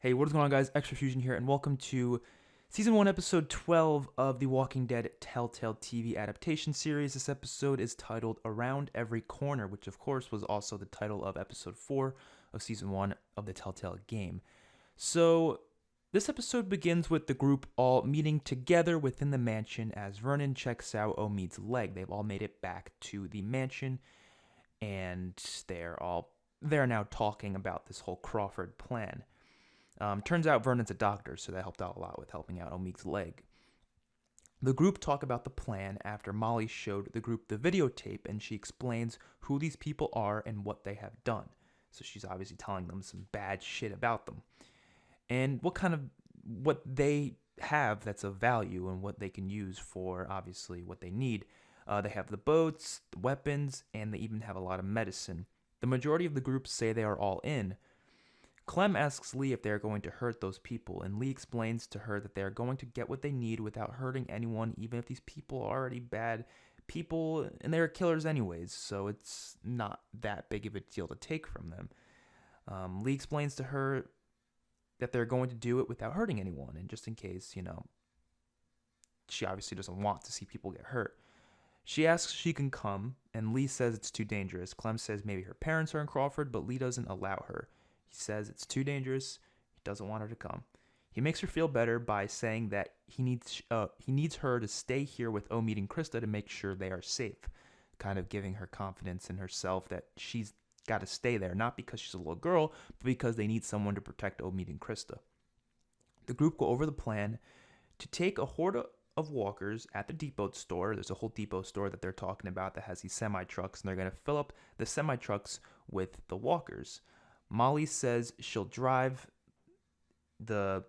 Hey, what is going on, guys? XpertFusion here, and welcome to Season 1, Episode 12 of the Walking Dead Telltale TV Adaptation series. This episode is titled Around Every Corner, which, of course, was also the title of Episode 4 of Season 1 of the Telltale game. So, this episode begins with the group all meeting together within the mansion as Vernon checks out Omid's leg. They've all made it back to the mansion, and they're now talking about this whole Crawford plan. Turns out Vernon's a doctor, so that helped out a lot with helping out Omid's leg. The group talk about the plan after Molly showed the group the videotape, and she explains who these people are and what they have done. So she's obviously telling them some bad shit about them and what they have that's of value and what they can use for obviously what they need. They have the boats, the weapons, and they even have a lot of medicine. The majority of the group say they are all in. Clem asks Lee if they are going to hurt those people, and Lee explains to her that they are going to get what they need without hurting anyone, even if these people are already bad people, and they're killers anyways, so it's not that big of a deal to take from them. Lee explains to her that they're going to do it without hurting anyone, and just in case, she obviously doesn't want to see people get hurt. She asks if she can come, and Lee says it's too dangerous. Clem says maybe her parents are in Crawford, but Lee doesn't allow her. He says it's too dangerous. He doesn't want her to come. He makes her feel better by saying that he needs her to stay here with Omid and Krista to make sure they are safe, kind of giving her confidence in herself that she's got to stay there, not because she's a little girl, but because they need someone to protect Omid and Krista. The group go over the plan to take a horde of walkers at the depot store. There's a whole depot store that they're talking about that has these semi-trucks, and they're going to fill up the semi-trucks with the walkers. Molly says she'll drive the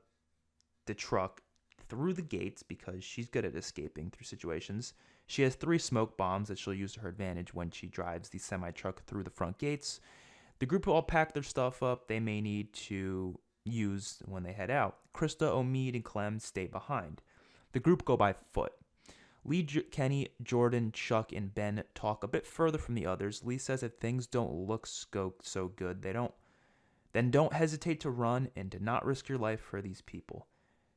truck through the gates because she's good at escaping through situations. She has 3 smoke bombs that she'll use to her advantage when she drives the semi-truck through the front gates. The group will all pack their stuff up they may need to use when they head out. Krista, Omid, and Clem stay behind. The group go by foot. Lee, Kenny, Jordan, Chuck, and Ben talk a bit further from the others. Lee says if things don't look so good, then don't hesitate to run and to not risk your life for these people.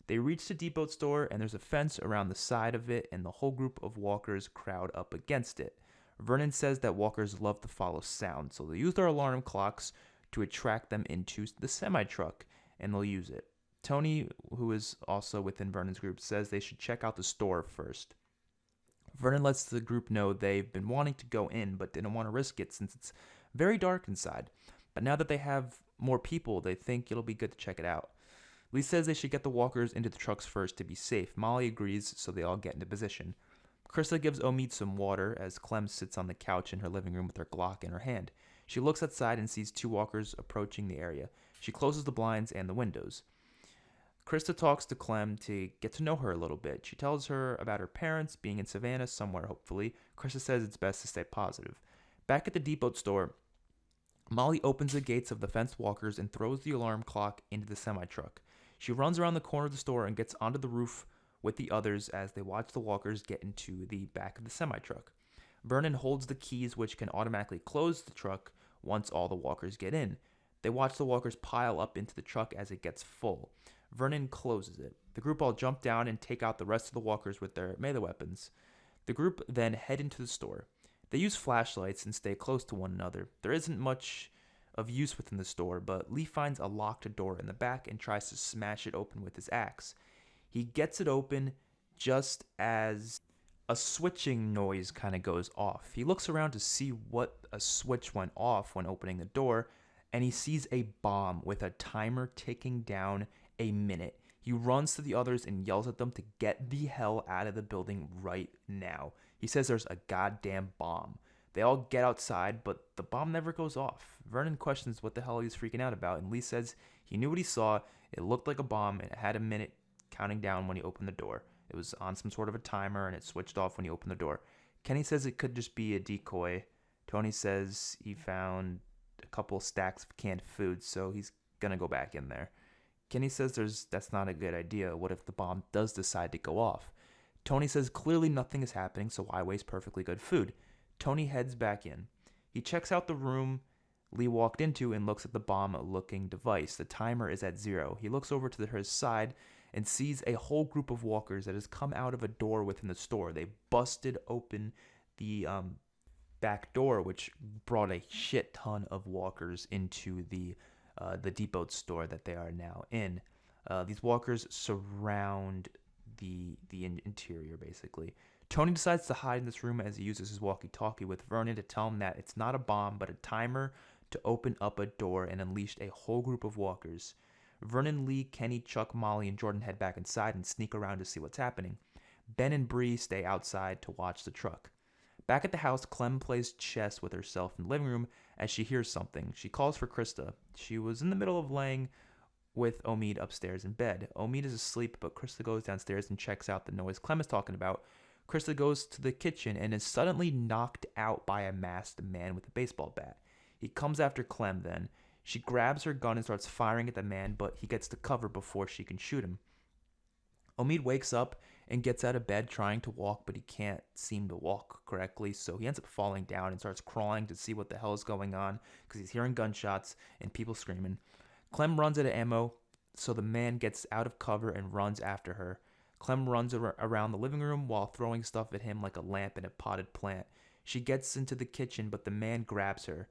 They reach the depot store, and there's a fence around the side of it, and the whole group of walkers crowd up against it. Vernon says that walkers love to follow sound, so they use their alarm clocks to attract them into the semi-truck, and they'll use it. Tony, who is also within Vernon's group, says they should check out the store first. Vernon lets the group know they've been wanting to go in, but didn't want to risk it since it's very dark inside. But now that they have more people, they think it'll be good to check it out. Lee says they should get the walkers into the trucks first to be safe. Molly agrees, so they all get into position. Krista gives Omid some water as Clem sits on the couch in her living room with her Glock in her hand. She looks outside and sees 2 walkers approaching the area. She closes the blinds and the windows. Krista talks to Clem to get to know her a little bit. She tells her about her parents being in Savannah somewhere, hopefully. Krista says it's best to stay positive. Back at the depot store, Molly opens the gates of the fenced walkers and throws the alarm clock into the semi-truck. She runs around the corner of the store and gets onto the roof with the others as they watch the walkers get into the back of the semi-truck. Vernon holds the keys, which can automatically close the truck once all the walkers get in. They watch the walkers pile up into the truck as it gets full. Vernon closes it. The group all jump down and take out the rest of the walkers with their melee weapons. The group then head into the store. They use flashlights and stay close to one another. There isn't much of use within the store, but Lee finds a locked door in the back and tries to smash it open with his axe. He gets it open just as a switching noise kind of goes off. He looks around to see what a switch went off when opening the door, and he sees a bomb with a timer ticking down a minute. He runs to the others and yells at them to get the hell out of the building right now. He says there's a goddamn bomb. They all get outside, but the bomb never goes off. Vernon questions what the hell he's freaking out about, and Lee says he knew what he saw. It looked like a bomb, and it had a minute counting down when he opened the door. It was on some sort of a timer, and it switched off when he opened the door. Kenny says it could just be a decoy. Tony says he found a couple stacks of canned food, so he's gonna go back in there. Kenny says that's not a good idea. What if the bomb does decide to go off? Tony says clearly nothing is happening, so why waste perfectly good food? Tony heads back in. He checks out the room Lee walked into and looks at the bomb-looking device. The timer is at 0. He looks over to his side and sees a whole group of walkers that has come out of a door within the store. They busted open the back door, which brought a shit ton of walkers into the depot store that they are now in. These walkers surround the interior, basically. Tony decides to hide in this room as he uses his walkie-talkie with Vernon to tell him that it's not a bomb, but a timer to open up a door and unleash a whole group of walkers. Vernon, Lee, Kenny, Chuck, Molly, and Jordan head back inside and sneak around to see what's happening. Ben and Bree stay outside to watch the truck. Back at the house, Clem plays chess with herself in the living room as she hears something. She calls for Krista. She was in the middle of laying with Omid upstairs in bed. Omid is asleep, but Krista goes downstairs and checks out the noise Clem is talking about. Krista goes to the kitchen and is suddenly knocked out by a masked man with a baseball bat. He comes after Clem then. She grabs her gun and starts firing at the man, but he gets to cover before she can shoot him. Omid wakes up and gets out of bed trying to walk, but he can't seem to walk correctly, so he ends up falling down and starts crawling to see what the hell is going on because he's hearing gunshots and people screaming. Clem runs out of ammo, so the man gets out of cover and runs after her. Clem runs around the living room while throwing stuff at him like a lamp and a potted plant. She gets into the kitchen, but the man grabs her.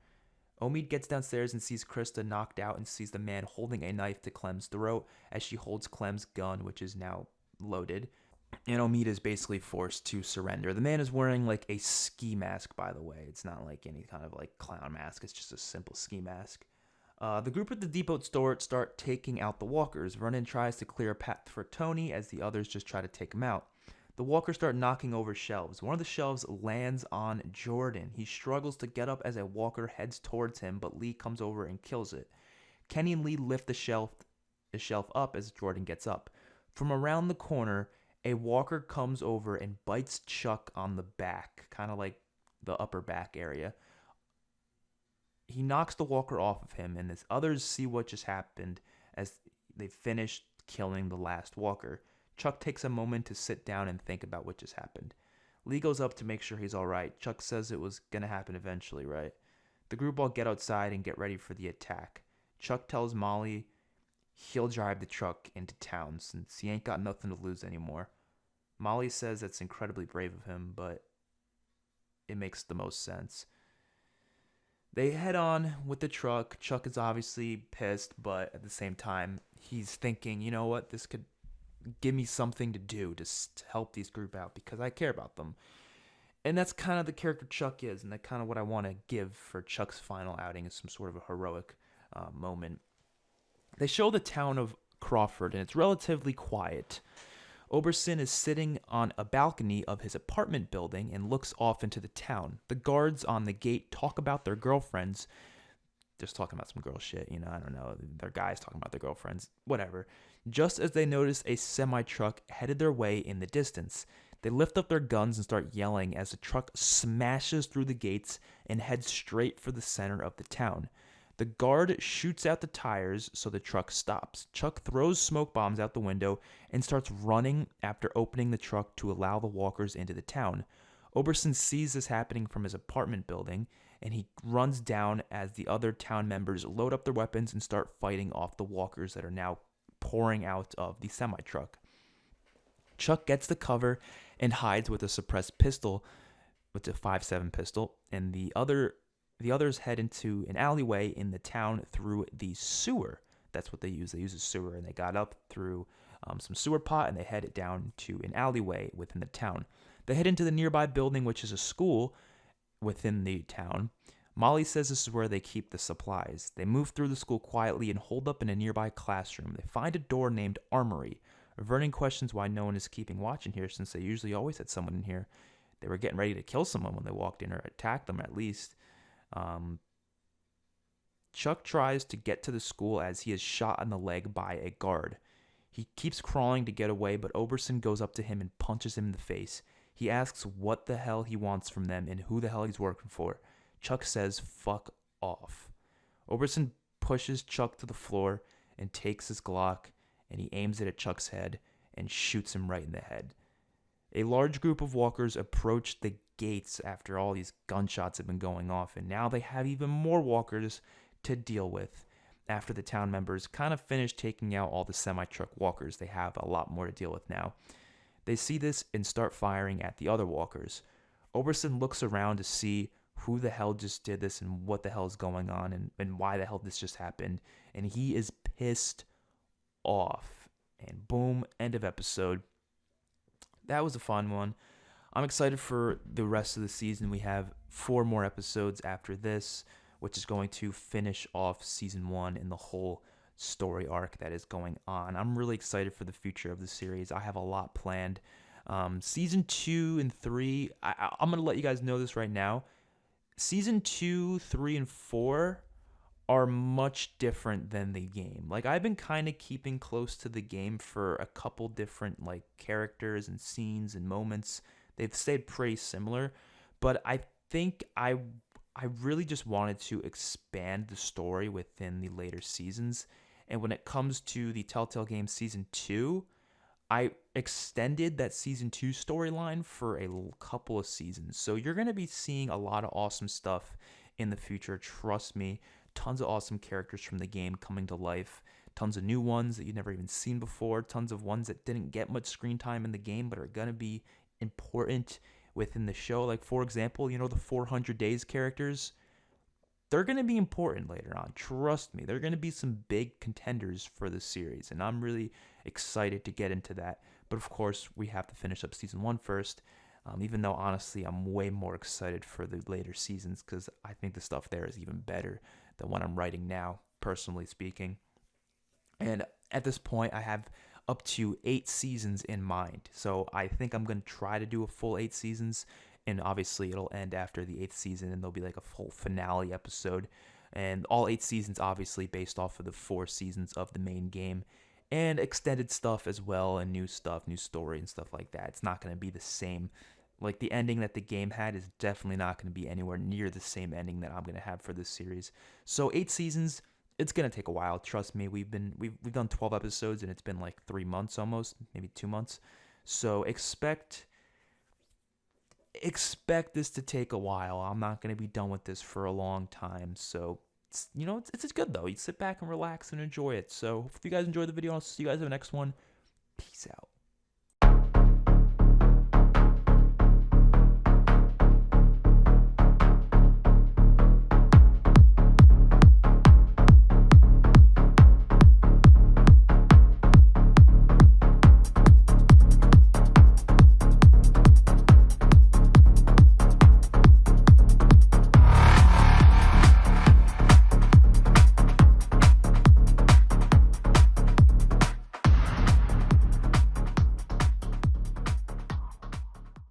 Omid gets downstairs and sees Krista knocked out and sees the man holding a knife to Clem's throat as she holds Clem's gun, which is now loaded. And Omid is basically forced to surrender. The man is wearing like a ski mask, by the way. It's not like any kind of like clown mask. It's just a simple ski mask. The group at the depot store start taking out the walkers. Vernon tries to clear a path for Tony as the others just try to take him out. The walkers start knocking over shelves. One of the shelves lands on Jordan. He struggles to get up as a walker heads towards him, but Lee comes over and kills it. Kenny and Lee lift the shelf up as Jordan gets up. From around the corner, a walker comes over and bites Chuck on the back, kind of like the upper back area. He knocks the walker off of him, and as others see what just happened as they finish killing the last walker, Chuck takes a moment to sit down and think about what just happened. Lee goes up to make sure he's all right. Chuck says it was going to happen eventually, right? The group all get outside and get ready for the attack. Chuck tells Molly he'll drive the truck into town since he ain't got nothing to lose anymore. Molly says that's incredibly brave of him, but it makes the most sense. They head on with the truck. Chuck is obviously pissed, but at the same time, he's thinking, you know what, this could give me something to do to help these group out because I care about them. And that's kind of the character Chuck is, and that's kind of what I want to give for Chuck's final outing is some sort of a heroic moment. They show the town of Crawford, and it's relatively quiet. Oberson is sitting on a balcony of his apartment building and looks off into the town. The guards on the gate talk about their girlfriends. Just talking about some girl shit, I don't know. Their guys talking about their girlfriends, whatever. Just as they notice a semi-truck headed their way in the distance, they lift up their guns and start yelling as the truck smashes through the gates and heads straight for the center of the town. The guard shoots out the tires so the truck stops. Chuck throws smoke bombs out the window and starts running after opening the truck to allow the walkers into the town. Oberson sees this happening from his apartment building, and he runs down as the other town members load up their weapons and start fighting off the walkers that are now pouring out of the semi-truck. Chuck gets the cover and hides with a suppressed pistol, with a 5.7 pistol, and the others head into an alleyway in the town through the sewer. That's what they use. They use a sewer, and they got up through some sewer pot, and they head down to an alleyway within the town. They head into the nearby building, which is a school within the town. Molly says this is where they keep the supplies. They move through the school quietly and hold up in a nearby classroom. They find a door named Armory. Vernon questions why no one is keeping watch in here since they usually always had someone in here. They were getting ready to kill someone when they walked in, or attack them at least. Chuck tries to get to the school as he is shot in the leg by a guard. He keeps crawling to get away, but Oberson goes up to him and punches him in the face. He asks what the hell he wants from them and who the hell he's working for. Chuck says, "Fuck off." Oberson pushes Chuck to the floor and takes his Glock, and he aims it at Chuck's head and shoots him right in the head. A large group of walkers approach the gates after all these gunshots have been going off, and now they have even more walkers to deal with. After the town members kind of finish taking out all the semi-truck walkers, they have a lot more to deal with now. They see this and start firing at the other walkers. Oberson looks around to see who the hell just did this and what the hell is going on, and why the hell this just happened. And he is pissed off. And boom, end of episode. That was a fun one. I'm excited for the rest of the season. We have 4 more episodes after this, which is going to finish off season 1 and the whole story arc that is going on. I'm really excited for the future of the series. I have a lot planned. Season 2 and 3, I'm going to let you guys know this right now. Season 2, 3, and 4 are much different than the game. Like, I've been kind of keeping close to the game for a couple different like characters and scenes and moments. They've stayed pretty similar, but I think I really just wanted to expand the story within the later seasons. And when it comes to the Telltale Games Season 2, I extended that Season 2 storyline for a couple of seasons. So you're going to be seeing a lot of awesome stuff in the future. Trust me. Tons of awesome characters from the game coming to life. Tons of new ones that you've never even seen before. Tons of ones that didn't get much screen time in the game but are going to be important within the show. Like, for example, the 400 Days characters. They're going to be important later on. Trust me. They're going to be some big contenders for the series, and I'm really excited to get into that. But of course, we have to finish up season 1 first. Even though, honestly, I'm way more excited for the later seasons because I think the stuff there is even better than what I'm writing now, personally speaking. And at this point, I have up to 8 seasons in mind. So I think I'm going to try to do a full 8 seasons. And obviously, it'll end after the 8th season, and there'll be like a full finale episode. And all 8 seasons, obviously, based off of the 4 seasons of the main game. And extended stuff as well, and new stuff, new story, and stuff like that. It's not going to be the same. Like, the ending that the game had is definitely not going to be anywhere near the same ending that I'm going to have for this series. So 8 seasons, it's going to take a while. Trust me, we've done 12 episodes, and it's been like 3 months almost, maybe 2 months. So expect this to take a while. I'm not going to be done with this for a long time. So, it's good though. You sit back and relax and enjoy it. So, if you guys enjoyed the video, I'll see you guys in the next one. Peace out.